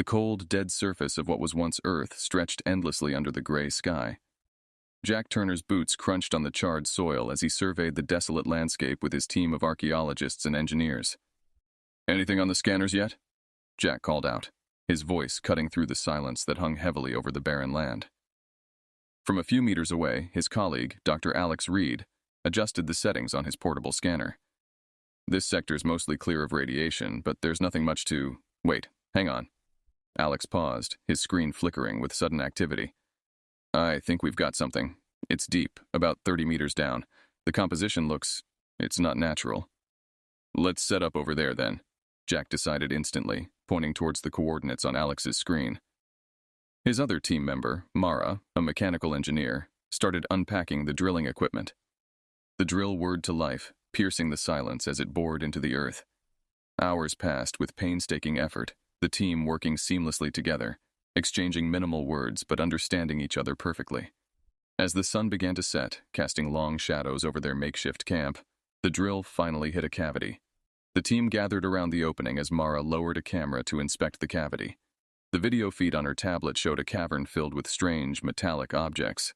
The cold, dead surface of what was once Earth stretched endlessly under the gray sky. Jack Turner's boots crunched on the charred soil as he surveyed the desolate landscape with his team of archaeologists and engineers. "Anything on the scanners yet?" Jack called out, his voice cutting through the silence that hung heavily over the barren land. From a few meters away, his colleague, Dr. Alex Reed, adjusted the settings on his portable scanner. "This sector's mostly clear of radiation, but there's nothing much to... Wait, hang on." Alex paused, his screen flickering with sudden activity. "I think we've got something. It's deep, about 30 meters down. The composition looks... it's not natural." "Let's set up over there, then," Jack decided instantly, pointing towards the coordinates on Alex's screen. His other team member, Mara, a mechanical engineer, started unpacking the drilling equipment. The drill whirred to life, piercing the silence as it bored into the earth. Hours passed with painstaking effort, the team working seamlessly together, exchanging minimal words but understanding each other perfectly. As the sun began to set, casting long shadows over their makeshift camp, the drill finally hit a cavity. The team gathered around the opening as Mara lowered a camera to inspect the cavity. The video feed on her tablet showed a cavern filled with strange, metallic objects.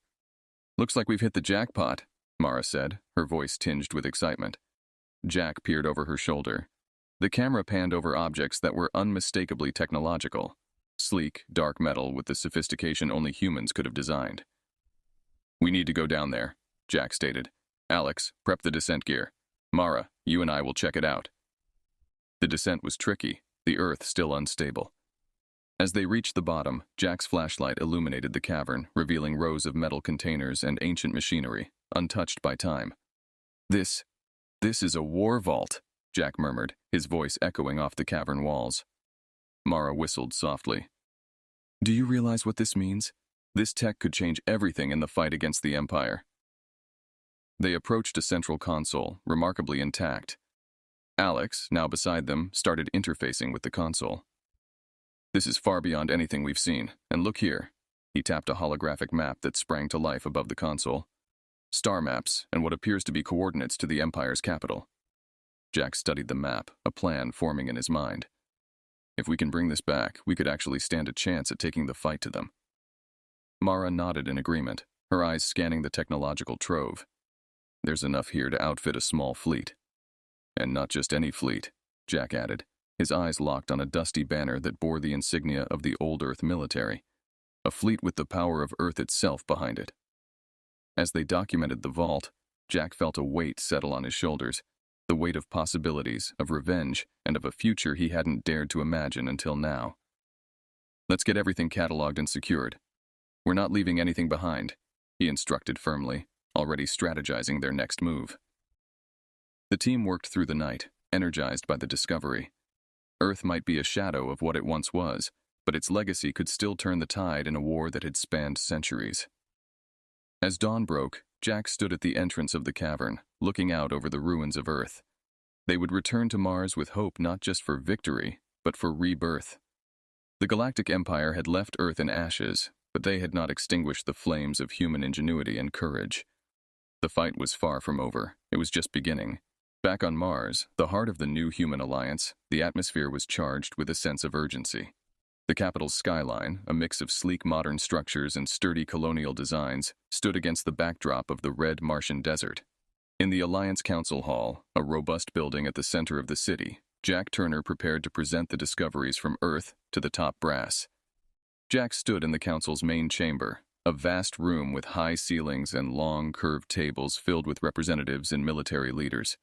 "Looks like we've hit the jackpot," Mara said, her voice tinged with excitement. Jack peered over her shoulder. The camera panned over objects that were unmistakably technological. Sleek, dark metal with the sophistication only humans could have designed. "We need to go down there," Jack stated. "Alex, prep the descent gear. Mara, you and I will check it out." The descent was tricky, the earth still unstable. As they reached the bottom, Jack's flashlight illuminated the cavern, revealing rows of metal containers and ancient machinery, untouched by time. This is a war vault," Jack murmured, his voice echoing off the cavern walls. Mara whistled softly. "Do you realize what this means? This tech could change everything in the fight against the Empire." They approached a central console, remarkably intact. Alex, now beside them, started interfacing with the console. "This is far beyond anything we've seen, and look here." He tapped a holographic map that sprang to life above the console. "Star maps, and what appears to be coordinates to the Empire's capital." Jack studied the map, a plan forming in his mind. "If we can bring this back, we could actually stand a chance at taking the fight to them." Mara nodded in agreement, her eyes scanning the technological trove. "There's enough here to outfit a small fleet." "And not just any fleet," Jack added, his eyes locked on a dusty banner that bore the insignia of the Old Earth military. A fleet with the power of Earth itself behind it. As they documented the vault, Jack felt a weight settle on his shoulders, the weight of possibilities, of revenge, and of a future he hadn't dared to imagine until now. "Let's get everything cataloged and secured. We're not leaving anything behind," he instructed firmly, already strategizing their next move. The team worked through the night, energized by the discovery. Earth might be a shadow of what it once was, but its legacy could still turn the tide in a war that had spanned centuries. As dawn broke, Jack stood at the entrance of the cavern, looking out over the ruins of Earth. They would return to Mars with hope not just for victory, but for rebirth. The Galactic Empire had left Earth in ashes, but they had not extinguished the flames of human ingenuity and courage. The fight was far from over. It was just beginning. Back on Mars, the heart of the new human alliance, the atmosphere was charged with a sense of urgency. The capital's skyline, a mix of sleek modern structures and sturdy colonial designs, stood against the backdrop of the red Martian desert. In the Alliance Council Hall, a robust building at the center of the city, Jack Turner prepared to present the discoveries from Earth to the top brass. Jack stood in the council's main chamber, a vast room with high ceilings and long, curved tables filled with representatives and military leaders.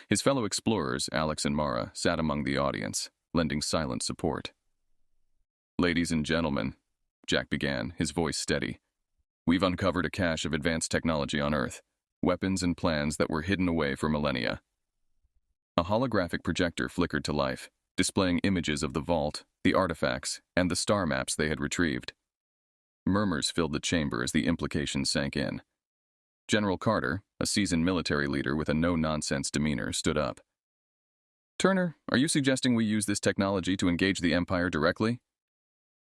His fellow explorers, Alex and Mara, sat among the audience, lending silent support. "Ladies and gentlemen," Jack began, his voice steady, "we've uncovered a cache of advanced technology on Earth, weapons and plans that were hidden away for millennia." A holographic projector flickered to life, displaying images of the vault, the artifacts, and the star maps they had retrieved. Murmurs filled the chamber as the implications sank in. General Carter, a seasoned military leader with a no-nonsense demeanor, stood up. "Turner, are you suggesting we use this technology to engage the Empire directly?"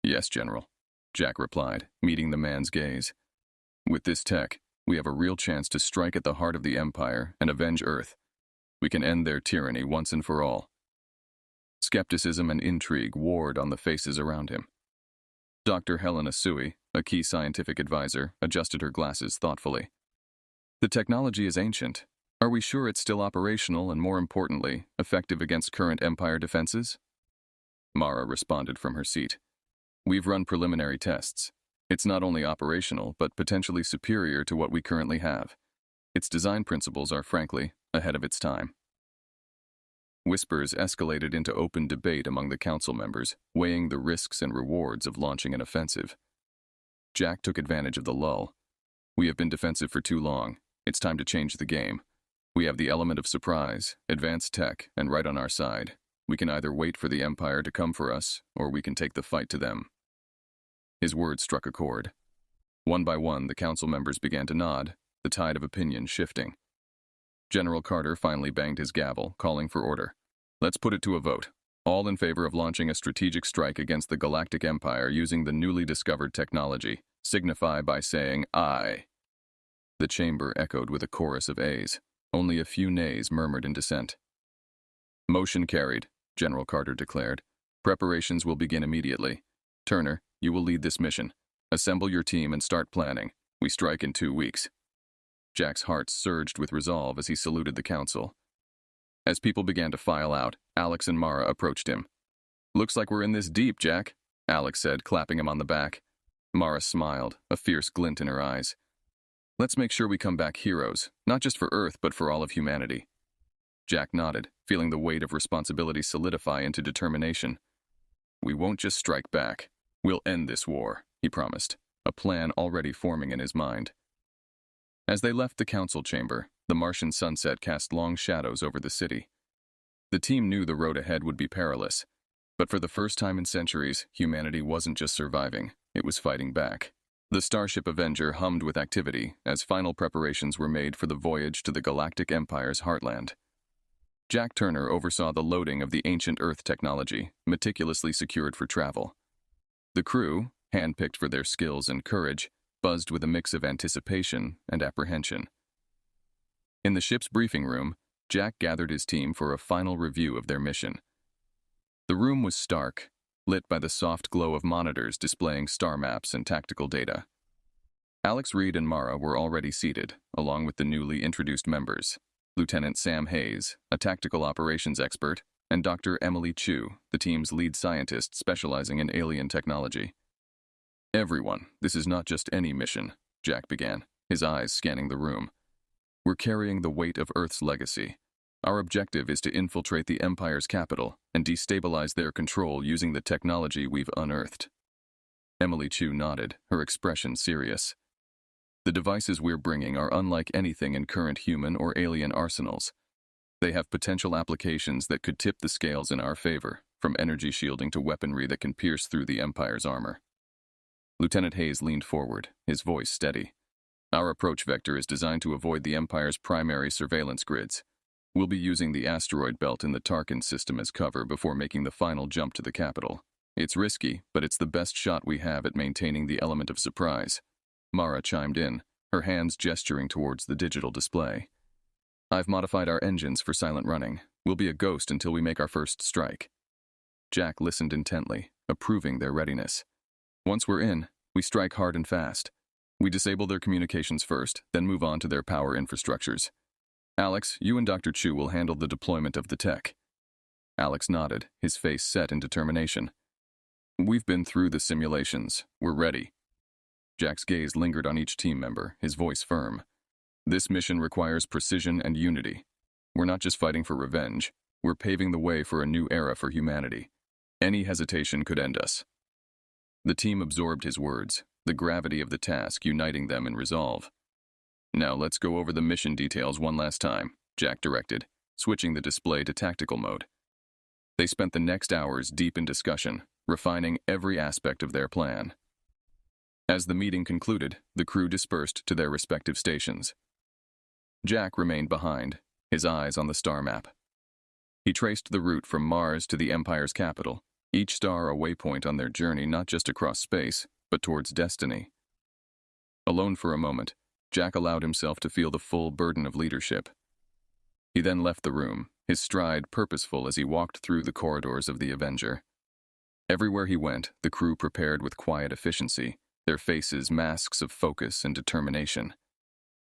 "Yes, General," Jack replied, meeting the man's gaze. "With this tech, we have a real chance to strike at the heart of the Empire and avenge Earth. We can end their tyranny once and for all." Skepticism and intrigue warred on the faces around him. Dr. Helena Sui, a key scientific advisor, adjusted her glasses thoughtfully. The technology is ancient. Are we sure it's still operational and, more importantly, effective against current Empire defenses? Mara responded from her seat. We've run preliminary tests. It's not only operational, but potentially superior to what we currently have. Its design principles are, frankly, ahead of its time. Whispers escalated into open debate among the council members, weighing the risks and rewards of launching an offensive. Jack took advantage of the lull. We have been defensive for too long. It's time to change the game. We have the element of surprise, advanced tech, and right on our side. We can either wait for the Empire to come for us, or we can take the fight to them. His words struck a chord. One by one, the council members began to nod, the tide of opinion shifting. General Carter finally banged his gavel, calling for order. Let's put it to a vote. All in favor of launching a strategic strike against the Galactic Empire using the newly discovered technology, signify by saying aye. The chamber echoed with a chorus of ayes. Only a few nays murmured in dissent. Motion carried, General Carter declared. Preparations will begin immediately. Turner, you will lead this mission. Assemble your team and start planning. We strike in 2 weeks. Jack's heart surged with resolve as he saluted the council. As people began to file out, Alex and Mara approached him. Looks like we're in this deep, Jack, Alex said, clapping him on the back. Mara smiled, a fierce glint in her eyes. Let's make sure we come back heroes, not just for Earth, but for all of humanity. Jack nodded, feeling the weight of responsibility solidify into determination. We won't just strike back. We'll end this war, he promised, a plan already forming in his mind. As they left the council chamber, the Martian sunset cast long shadows over the city. The team knew the road ahead would be perilous, but for the first time in centuries, humanity wasn't just surviving, it was fighting back. The Starship Avenger hummed with activity as final preparations were made for the voyage to the Galactic Empire's heartland. Jack Turner oversaw the loading of the ancient Earth technology, meticulously secured for travel. The crew, handpicked for their skills and courage, buzzed with a mix of anticipation and apprehension. In the ship's briefing room, Jack gathered his team for a final review of their mission. The room was stark, lit by the soft glow of monitors displaying star maps and tactical data. Alex Reed and Mara were already seated, along with the newly introduced members, Lieutenant Sam Hayes, a tactical operations expert, and Dr. Emily Chu, the team's lead scientist specializing in alien technology. Everyone, this is not just any mission, Jack began, his eyes scanning the room. We're carrying the weight of Earth's legacy. Our objective is to infiltrate the Empire's capital and destabilize their control using the technology we've unearthed. Emily Chu nodded, her expression serious. The devices we're bringing are unlike anything in current human or alien arsenals. They have potential applications that could tip the scales in our favor, from energy shielding to weaponry that can pierce through the Empire's armor. Lieutenant Hayes leaned forward, his voice steady. Our approach vector is designed to avoid the Empire's primary surveillance grids. We'll be using the asteroid belt in the Tarkin system as cover before making the final jump to the capital. It's risky, but it's the best shot we have at maintaining the element of surprise. Mara chimed in, her hands gesturing towards the digital display. I've modified our engines for silent running. We'll be a ghost until we make our first strike. Jack listened intently, approving their readiness. Once we're in, we strike hard and fast. We disable their communications first, then move on to their power infrastructures. Alex, you and Dr. Chu will handle the deployment of the tech. Alex nodded, his face set in determination. We've been through the simulations. We're ready. Jack's gaze lingered on each team member, his voice firm. This mission requires precision and unity. We're not just fighting for revenge. We're paving the way for a new era for humanity. Any hesitation could end us. The team absorbed his words, the gravity of the task uniting them in resolve. Now let's go over the mission details one last time, Jack directed, switching the display to tactical mode. They spent the next hours deep in discussion, refining every aspect of their plan. As the meeting concluded, the crew dispersed to their respective stations. Jack remained behind, his eyes on the star map. He traced the route from Mars to the Empire's capital, each star a waypoint on their journey not just across space, but towards destiny. Alone for a moment, Jack allowed himself to feel the full burden of leadership. He then left the room, his stride purposeful as he walked through the corridors of the Avenger. Everywhere he went, the crew prepared with quiet efficiency, their faces masks of focus and determination.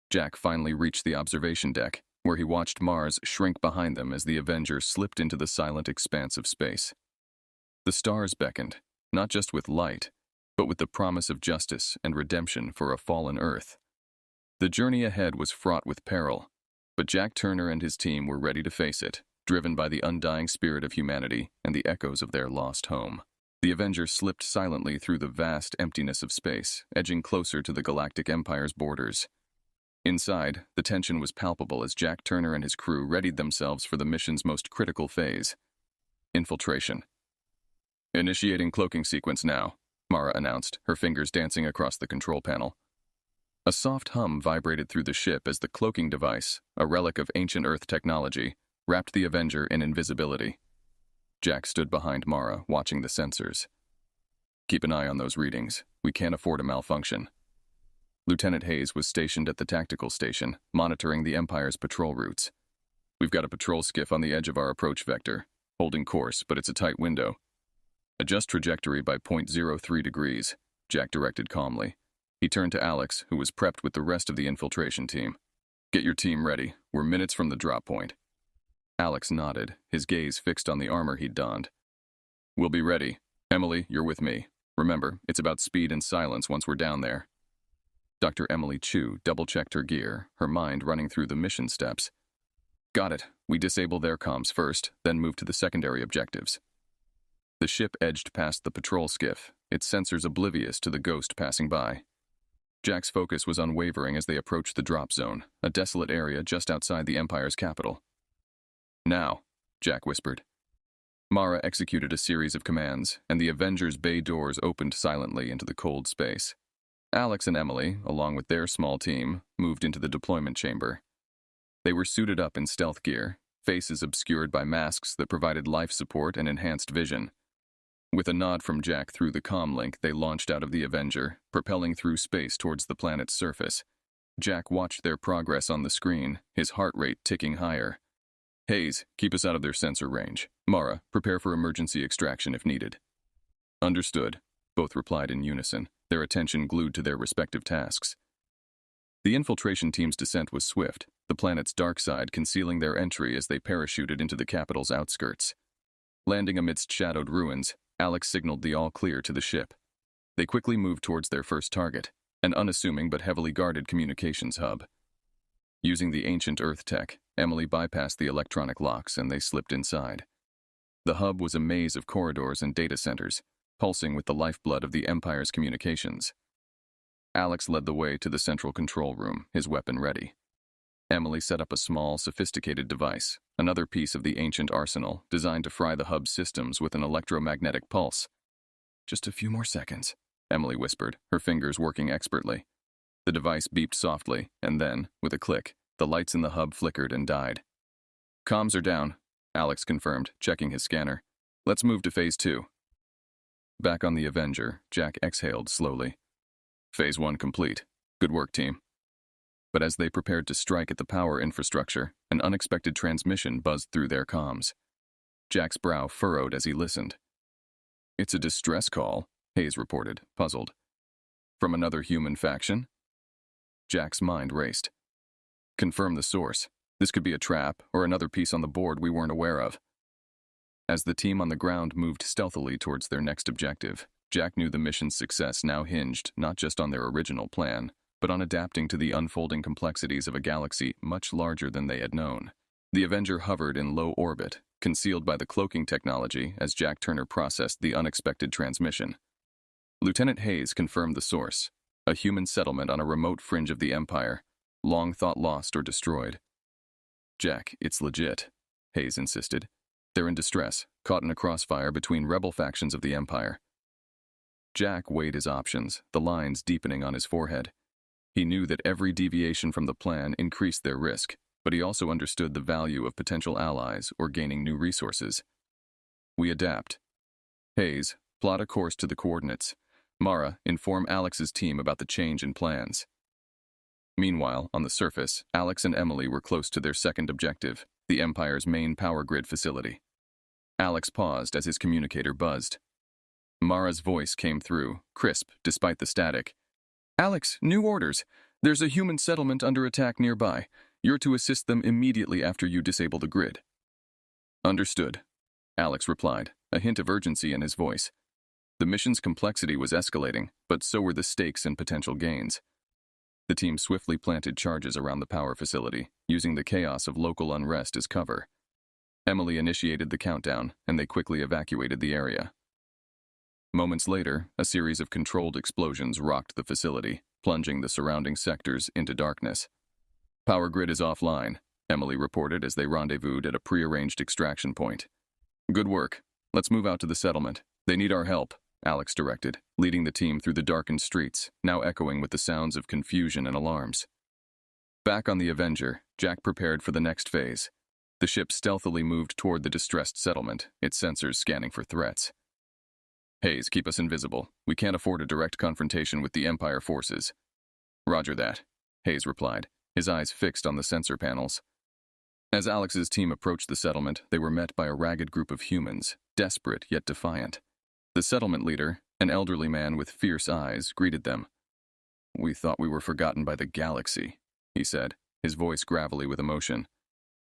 Jack finally reached the observation deck, where he watched Mars shrink behind them as the Avenger slipped into the silent expanse of space. The stars beckoned, not just with light, but with the promise of justice and redemption for a fallen Earth. The journey ahead was fraught with peril, but Jack Turner and his team were ready to face it, driven by the undying spirit of humanity and the echoes of their lost home. The Avenger slipped silently through the vast emptiness of space, edging closer to the Galactic Empire's borders. Inside, the tension was palpable as Jack Turner and his crew readied themselves for the mission's most critical phase: infiltration. "Initiating cloaking sequence now," Mara announced, her fingers dancing across the control panel. A soft hum vibrated through the ship as the cloaking device, a relic of ancient Earth technology, wrapped the Avenger in invisibility. Jack stood behind Mara, watching the sensors. "Keep an eye on those readings. We can't afford a malfunction." Lieutenant Hayes was stationed at the tactical station, monitoring the Empire's patrol routes. "We've got a patrol skiff on the edge of our approach vector, holding course, but it's a tight window." "Adjust trajectory by 0.03 degrees, Jack directed calmly. He turned to Alex, who was prepped with the rest of the infiltration team. "Get your team ready. We're minutes from the drop point." Alex nodded, his gaze fixed on the armor he'd donned. "We'll be ready. Emily, you're with me. Remember, it's about speed and silence once we're down there." Dr. Emily Chu double-checked her gear, her mind running through the mission steps. "Got it. We disable their comms first, then move to the secondary objectives." The ship edged past the patrol skiff, its sensors oblivious to the ghost passing by. Jack's focus was unwavering as they approached the drop zone, a desolate area just outside the Empire's capital. "Now," Jack whispered. Mara executed a series of commands, and the Avenger's bay doors opened silently into the cold space. Alex and Emily, along with their small team, moved into the deployment chamber. They were suited up in stealth gear, faces obscured by masks that provided life support and enhanced vision. With a nod from Jack through the comm link, they launched out of the Avenger, propelling through space towards the planet's surface. Jack watched their progress on the screen, his heart rate ticking higher. "Hayes, keep us out of their sensor range. Mara, prepare for emergency extraction if needed." "Understood," both replied in unison, their attention glued to their respective tasks. The infiltration team's descent was swift, the planet's dark side concealing their entry as they parachuted into the capital's outskirts. Landing amidst shadowed ruins, Alex signaled the all-clear to the ship. They quickly moved towards their first target, an unassuming but heavily guarded communications hub. Using the ancient Earth tech, Emily bypassed the electronic locks and they slipped inside. The hub was a maze of corridors and data centers, pulsing with the lifeblood of the Empire's communications. Alex led the way to the central control room, his weapon ready. Emily set up a small, sophisticated device, another piece of the ancient arsenal designed to fry the hub's systems with an electromagnetic pulse. "Just a few more seconds," Emily whispered, her fingers working expertly. The device beeped softly, and then, with a click, the lights in the hub flickered and died. "Comms are down," Alex confirmed, checking his scanner. "Let's move to Phase 2. Back on the Avenger, Jack exhaled slowly. "Phase 1 complete. Good work, team." But as they prepared to strike at the power infrastructure, an unexpected transmission buzzed through their comms. Jack's brow furrowed as he listened. "It's a distress call," Hayes reported, puzzled. "From another human faction?" Jack's mind raced. "Confirm the source. This could be a trap or another piece on the board we weren't aware of." As the team on the ground moved stealthily towards their next objective, Jack knew the mission's success now hinged not just on their original plan, but on adapting to the unfolding complexities of a galaxy much larger than they had known. The Avenger hovered in low orbit, concealed by the cloaking technology as Jack Turner processed the unexpected transmission. Lieutenant Hayes confirmed the source, a human settlement on a remote fringe of the Empire, long thought lost or destroyed. "Jack, it's legit," Hayes insisted. "They're in distress, caught in a crossfire between rebel factions of the Empire." Jack weighed his options, the lines deepening on his forehead. He knew that every deviation from the plan increased their risk, but he also understood the value of potential allies or gaining new resources. "We adapt. Hayes, plot a course to the coordinates. Mara, inform Alex's team about the change in plans." Meanwhile, on the surface, Alex and Emily were close to their second objective, the Empire's main power grid facility. Alex paused as his communicator buzzed. Mara's voice came through, crisp despite the static. "Alex, new orders. There's a human settlement under attack nearby. You're to assist them immediately after you disable the grid." "Understood," Alex replied, a hint of urgency in his voice. The mission's complexity was escalating, but so were the stakes and potential gains. The team swiftly planted charges around the power facility, using the chaos of local unrest as cover. Emily initiated the countdown, and they quickly evacuated the area. Moments later, a series of controlled explosions rocked the facility, plunging the surrounding sectors into darkness. "Power grid is offline," Emily reported as they rendezvoused at a prearranged extraction point. "Good work. Let's move out to the settlement. They need our help," Alex directed, leading the team through the darkened streets, now echoing with the sounds of confusion and alarms. Back on the Avenger, Jack prepared for the next phase. The ship stealthily moved toward the distressed settlement, its sensors scanning for threats. "Hayes, keep us invisible. We can't afford a direct confrontation with the Empire forces." "Roger that," Hayes replied, his eyes fixed on the sensor panels. As Alex's team approached the settlement, they were met by a ragged group of humans, desperate yet defiant. The settlement leader, an elderly man with fierce eyes, greeted them. "We thought we were forgotten by the galaxy," he said, his voice gravelly with emotion.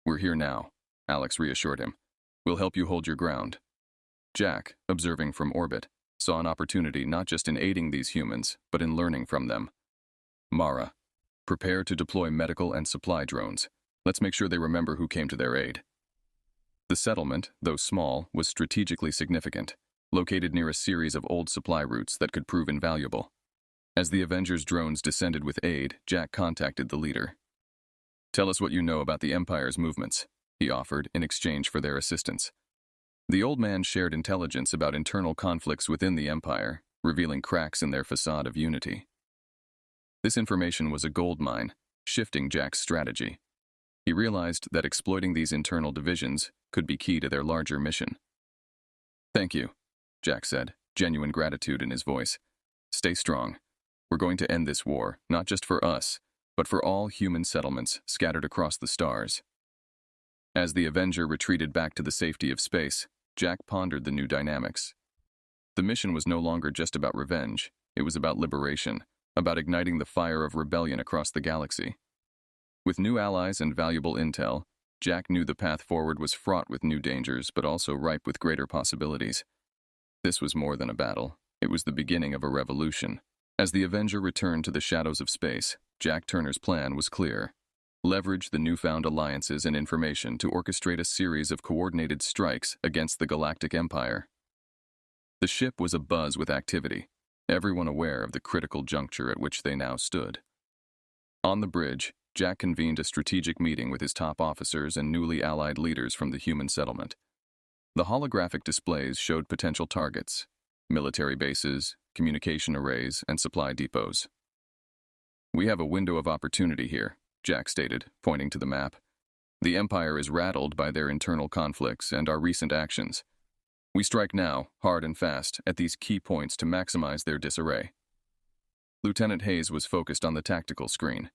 "We're here now," Alex reassured him. "We'll help you hold your ground." Jack, observing from orbit, saw an opportunity not just in aiding these humans, but in learning from them. "Mara, prepare to deploy medical and supply drones. Let's make sure they remember who came to their aid." The settlement, though small, was strategically significant, located near a series of old supply routes that could prove invaluable. As the Avengers' drones descended with aid, Jack contacted the leader. "Tell us what you know about the Empire's movements," he offered in exchange for their assistance. The old man shared intelligence about internal conflicts within the Empire, revealing cracks in their facade of unity. This information was a goldmine, shifting Jack's strategy. He realized that exploiting these internal divisions could be key to their larger mission. "Thank you," Jack said, genuine gratitude in his voice. "Stay strong. We're going to end this war, not just for us, but for all human settlements scattered across the stars." As the Avenger retreated back to the safety of space, Jack pondered the new dynamics. The mission was no longer just about revenge, it was about liberation, about igniting the fire of rebellion across the galaxy. With new allies and valuable intel, Jack knew the path forward was fraught with new dangers, but also ripe with greater possibilities. This was more than a battle, it was the beginning of a revolution. As the Avenger returned to the shadows of space, Jack Turner's plan was clear. Leverage the newfound alliances and information to orchestrate a series of coordinated strikes against the Galactic Empire. The ship was abuzz with activity, everyone aware of the critical juncture at which they now stood. On the bridge, Jack convened a strategic meeting with his top officers and newly allied leaders from the human settlement. The holographic displays showed potential targets: military bases, communication arrays, and supply depots. "We have a window of opportunity here," Jack stated, pointing to the map. "The Empire is rattled by their internal conflicts and our recent actions. We strike now, hard and fast, at these key points to maximize their disarray." Lieutenant Hayes was focused on the tactical screen.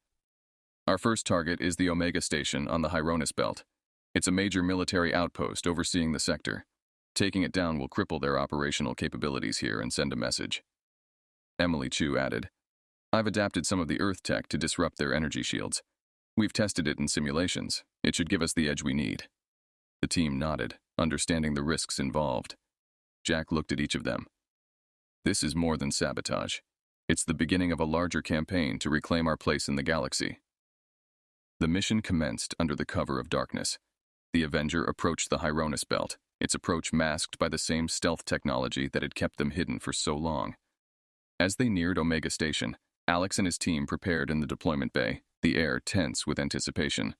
"Our first target is the Omega Station on the Hyronus Belt. It's a major military outpost overseeing the sector. Taking it down will cripple their operational capabilities here and send a message." Emily Chu added, "I've adapted some of the Earth tech to disrupt their energy shields. We've tested it in simulations. It should give us the edge we need." The team nodded, understanding the risks involved. Jack looked at each of them. "This is more than sabotage. It's the beginning of a larger campaign to reclaim our place in the galaxy." The mission commenced under the cover of darkness. The Avenger approached the Hyronus Belt, its approach masked by the same stealth technology that had kept them hidden for so long. As they neared Omega Station, Alex and his team prepared in the deployment bay, the air tense with anticipation.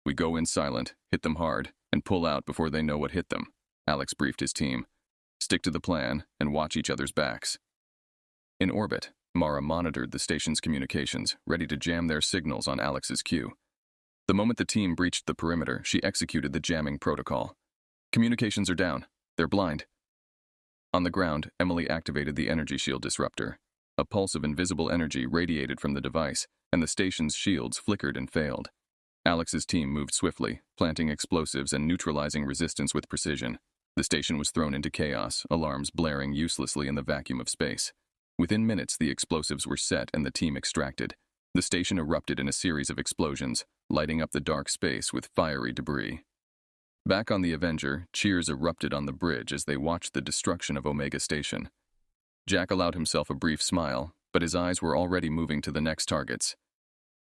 "We go in silent, hit them hard, and pull out before they know what hit them," Alex briefed his team. "Stick to the plan and watch each other's backs." In orbit, Mara monitored the station's communications, ready to jam their signals on Alex's cue. The moment the team breached the perimeter, she executed the jamming protocol. "Communications are down. They're blind." On the ground, Emily activated the energy shield disruptor. A pulse of invisible energy radiated from the device, and the station's shields flickered and failed. Alex's team moved swiftly, planting explosives and neutralizing resistance with precision. The station was thrown into chaos, alarms blaring uselessly in the vacuum of space. Within minutes, the explosives were set and the team extracted. The station erupted in a series of explosions, lighting up the dark space with fiery debris. Back on the Avenger, cheers erupted on the bridge as they watched the destruction of Omega Station. Jack allowed himself a brief smile, but his eyes were already moving to the next targets.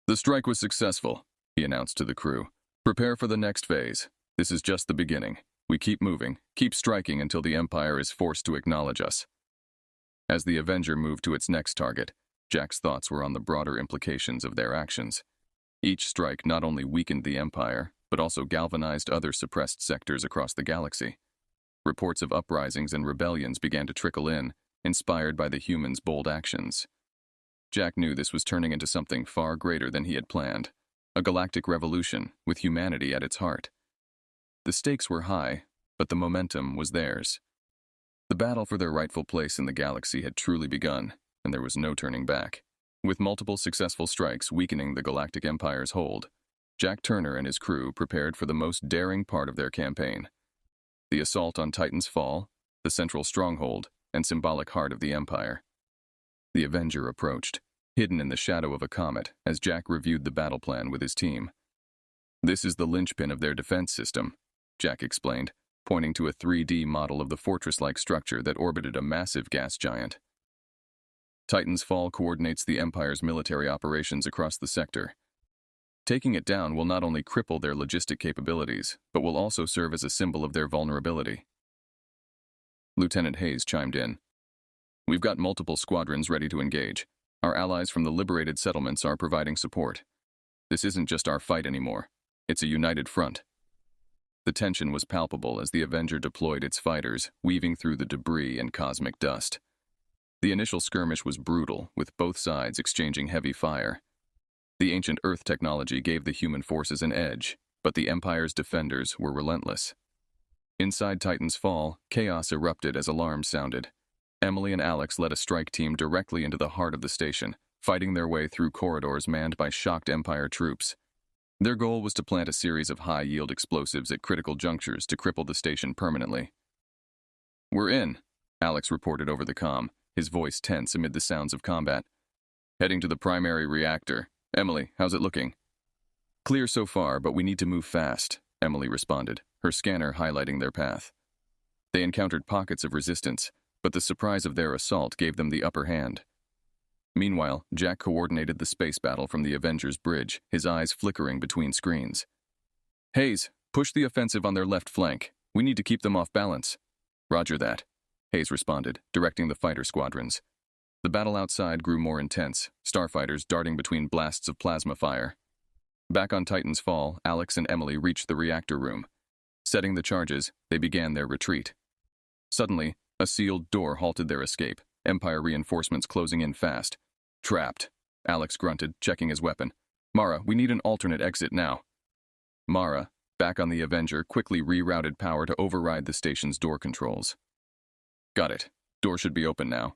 "The strike was successful," he announced to the crew. "Prepare for the next phase. This is just the beginning. We keep moving, keep striking until the Empire is forced to acknowledge us." As the Avenger moved to its next target, Jack's thoughts were on the broader implications of their actions. Each strike not only weakened the Empire, but also galvanized other suppressed sectors across the galaxy. Reports of uprisings and rebellions began to trickle in, inspired by the humans' bold actions. Jack knew this was turning into something far greater than he had planned, a galactic revolution with humanity at its heart. The stakes were high, but the momentum was theirs. The battle for their rightful place in the galaxy had truly begun, and there was no turning back. With multiple successful strikes weakening the Galactic Empire's hold, Jack Turner and his crew prepared for the most daring part of their campaign: the assault on Titan's Fall, the central stronghold and symbolic heart of the Empire. The Avenger approached, hidden in the shadow of a comet, as Jack reviewed the battle plan with his team. "This is the linchpin of their defense system," Jack explained, pointing to a 3D model of the fortress-like structure that orbited a massive gas giant. Titan's Fall coordinates the Empire's military operations across the sector. Taking it down will not only cripple their logistic capabilities, but will also serve as a symbol of their vulnerability. Lieutenant Hayes chimed in. "We've got multiple squadrons ready to engage. Our allies from the liberated settlements are providing support. This isn't just our fight anymore. It's a united front." The tension was palpable as the Avenger deployed its fighters, weaving through the debris and cosmic dust. The initial skirmish was brutal, with both sides exchanging heavy fire. The ancient Earth technology gave the human forces an edge, but the Empire's defenders were relentless. Inside Titan's Fall, chaos erupted as alarms sounded. Emily and Alex led a strike team directly into the heart of the station, fighting their way through corridors manned by shocked Empire troops. Their goal was to plant a series of high-yield explosives at critical junctures to cripple the station permanently. "We're in," Alex reported over the comm, his voice tense amid the sounds of combat. "Heading to the primary reactor. Emily, how's it looking?" "Clear so far, but we need to move fast," Emily responded, her scanner highlighting their path. They encountered pockets of resistance, but the surprise of their assault gave them the upper hand. Meanwhile, Jack coordinated the space battle from the Avengers bridge, his eyes flickering between screens. "Hayes, push the offensive on their left flank. We need to keep them off balance." "Roger that," Hayes responded, directing the fighter squadrons. The battle outside grew more intense, starfighters darting between blasts of plasma fire. Back on Titan's Fall, Alex and Emily reached the reactor room. Setting the charges, they began their retreat. Suddenly, a sealed door halted their escape, Empire reinforcements closing in fast. "Trapped," Alex grunted, checking his weapon. "Mara, we need an alternate exit now." Mara, back on the Avenger, quickly rerouted power to override the station's door controls. "Got it. Door should be open now."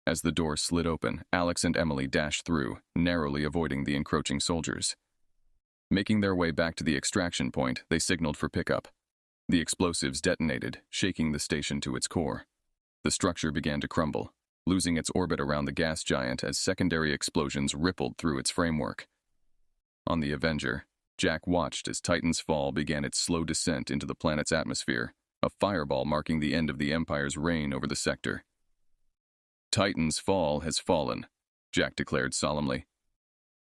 As the door slid open, Alex and Emily dashed through, narrowly avoiding the encroaching soldiers. Making their way back to the extraction point, they signaled for pickup. The explosives detonated, shaking the station to its core. The structure began to crumble, losing its orbit around the gas giant as secondary explosions rippled through its framework. On the Avenger, Jack watched as Titan's Fall began its slow descent into the planet's atmosphere, a fireball marking the end of the Empire's reign over the sector. "Titan's Fall has fallen," Jack declared solemnly.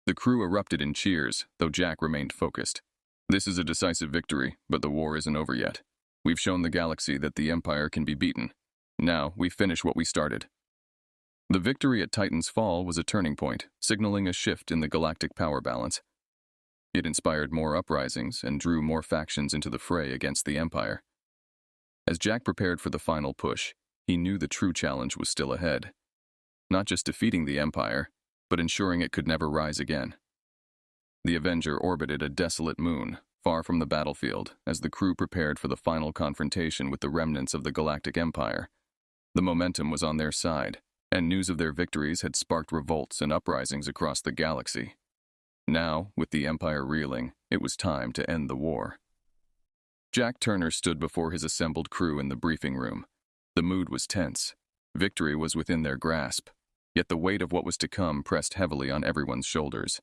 The crew erupted in cheers, though Jack remained focused. "This is a decisive victory, but the war isn't over yet. We've shown the galaxy that the Empire can be beaten. Now, we finish what we started." The victory at Titan's Fall was a turning point, signaling a shift in the galactic power balance. It inspired more uprisings and drew more factions into the fray against the Empire. As Jack prepared for the final push, he knew the true challenge was still ahead. Not just defeating the Empire, but ensuring it could never rise again. The Avenger orbited a desolate moon, far from the battlefield, as the crew prepared for the final confrontation with the remnants of the Galactic Empire. The momentum was on their side, and news of their victories had sparked revolts and uprisings across the galaxy. Now, with the Empire reeling, it was time to end the war. Jack Turner stood before his assembled crew in the briefing room. The mood was tense. Victory was within their grasp, yet the weight of what was to come pressed heavily on everyone's shoulders.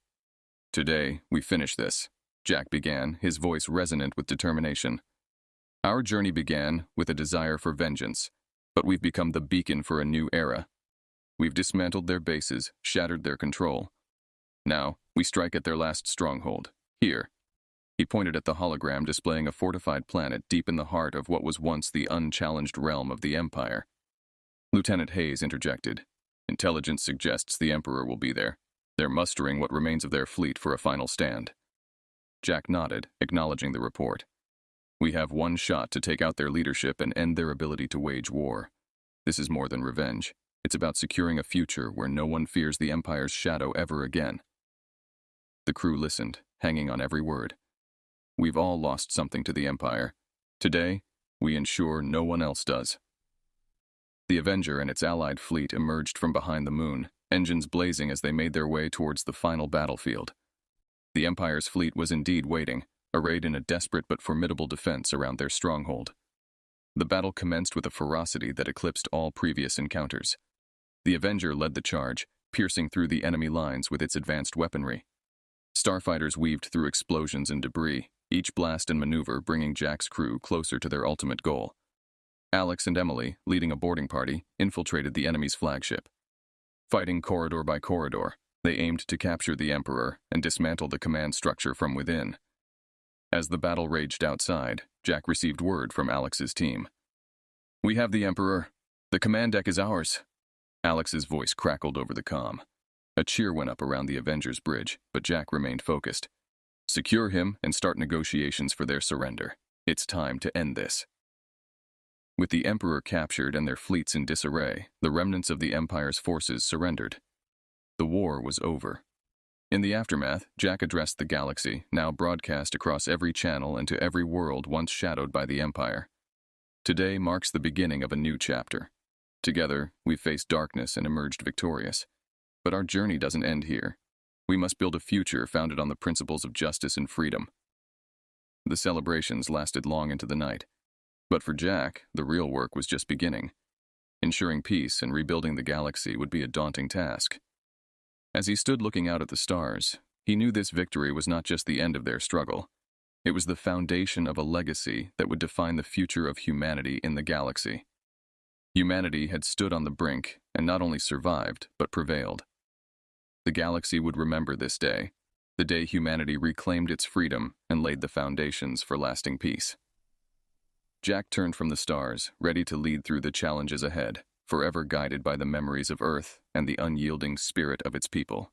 "Today, we finish this," Jack began, his voice resonant with determination. "Our journey began with a desire for vengeance, but we've become the beacon for a new era. We've dismantled their bases, shattered their control. Now, we strike at their last stronghold, here." He pointed at the hologram displaying a fortified planet deep in the heart of what was once the unchallenged realm of the Empire. Lieutenant Hayes interjected. "Intelligence suggests the Emperor will be there. They're mustering what remains of their fleet for a final stand." Jack nodded, acknowledging the report. "We have one shot to take out their leadership and end their ability to wage war. This is more than revenge. It's about securing a future where no one fears the Empire's shadow ever again." The crew listened, hanging on every word. "We've all lost something to the Empire. Today, we ensure no one else does." The Avenger and its allied fleet emerged from behind the moon, engines blazing as they made their way towards the final battlefield. The Empire's fleet was indeed waiting, arrayed in a desperate but formidable defense around their stronghold. The battle commenced with a ferocity that eclipsed all previous encounters. The Avenger led the charge, piercing through the enemy lines with its advanced weaponry. Starfighters weaved through explosions and debris, each blast and maneuver bringing Jack's crew closer to their ultimate goal. Alex and Emily, leading a boarding party, infiltrated the enemy's flagship. Fighting corridor by corridor, they aimed to capture the Emperor and dismantle the command structure from within. As the battle raged outside, Jack received word from Alex's team. "We have the Emperor. The command deck is ours." Alex's voice crackled over the comm. A cheer went up around the Avengers Bridge, but Jack remained focused. "Secure him and start negotiations for their surrender. It's time to end this." With the Emperor captured and their fleets in disarray, the remnants of the Empire's forces surrendered. The war was over. In the aftermath, Jack addressed the galaxy, now broadcast across every channel and to every world once shadowed by the Empire. "Today marks the beginning of a new chapter. Together, we faced darkness and emerged victorious. But our journey doesn't end here. We must build a future founded on the principles of justice and freedom." The celebrations lasted long into the night. But for Jack, the real work was just beginning. Ensuring peace and rebuilding the galaxy would be a daunting task. As he stood looking out at the stars, he knew this victory was not just the end of their struggle. It was the foundation of a legacy that would define the future of humanity in the galaxy. Humanity had stood on the brink and not only survived, but prevailed. The galaxy would remember this day, the day humanity reclaimed its freedom and laid the foundations for lasting peace. Jack turned from the stars, ready to lead through the challenges ahead, forever guided by the memories of Earth and the unyielding spirit of its people.